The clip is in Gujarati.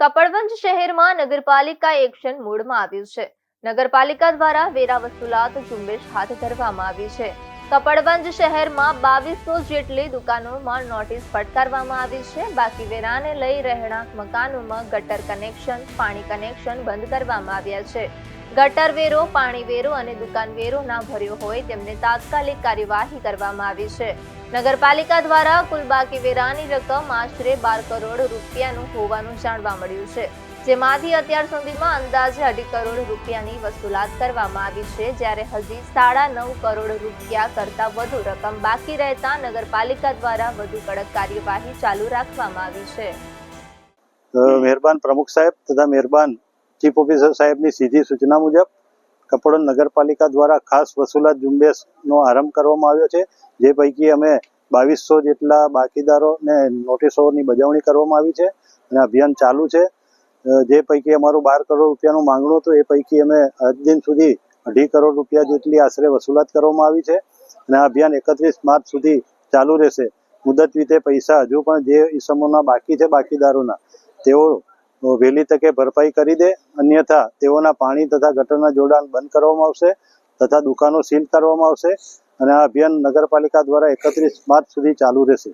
કપડવંજ શહેરમાં નગરપાલિકા એક્શન મોડમાં આવ્યું છે। નગરપાલિકા દ્વારા વેરા વસૂલાત ઝુંબેશ હાથ ધરવામાં આવી છે। કપડવંજ શહેરમાં 2200 જેટલી દુકાનોમાં નોટિસ ફટકારવામાં આવી છે। બાકી વેરાને લઈ રહેણાંક મકાનોમાં ગટર કનેક્શન, પાણી કનેક્શન બંધ કરવામાં આવ્યા છે। ગટર વેરો, પાણી વેરો અને દુકાન વેરો ના ભર્યો હોય તેમને તાત્કાલિક કાર્યવાહી કરવામાં આવી છે। નગરપાલિકા દ્વારા કુલ બાકી વેરાની રકમ આશરે 12 કરોડ રૂપિયાનું હોવાનું જાણવા મળ્યું છે, જેમાંથી અત્યાર સુધીમાં અંદાજે 2.5 કરોડ રૂપિયાની વસૂલાત કરવામાં આવી છે, જ્યારે હજી 9.5 કરોડ રૂપિયા કરતા વધુ રકમ બાકી રહેતા નગરપાલિકા દ્વારા વધુ કડક કાર્યવાહી ચાલુ રાખવામાં આવી છે। મહેરબાન પ્રમુખ સાહેબ તથા મહેરબાન ચીફ ઓફિસર સાહેબની સીધી સૂચના મુજબ કપડવંજ નગરપાલિકા દ્વારા ખાસ વસૂલાત ઝુંબેશનો આરંભ કરવામાં આવ્યો છે, જે પૈકી અમે 2200 જેટલા બાકીદારોને નોટિસોની બજાવણી કરવામાં આવી છે અને અભિયાન ચાલુ છે। જે પૈકી અમારું 12 કરોડ રૂપિયાનું માંગણું હતું, એ પૈકી અમે આજ દિન સુધી 2.5 કરોડ રૂપિયા જેટલી આશરે વસૂલાત કરવામાં આવી છે અને આ અભિયાન 31 માર્ચ સુધી ચાલુ રહેશે। મુદત રીતે પૈસા હજુ પણ જે ઇસમોના બાકી છે બાકીદારોના, તેઓ વહેલી તકે ભરપાઈ કરી દે, અન્યથા તેઓના પાણી તથા ગટરના જોડાણ બંધ કરવામાં આવશે તથા દુકાનો સીલ કરવામાં આવશે અને આ અભિયાન નગરપાલિકા દ્વારા 31 માર્ચ સુધી ચાલુ રહેશે।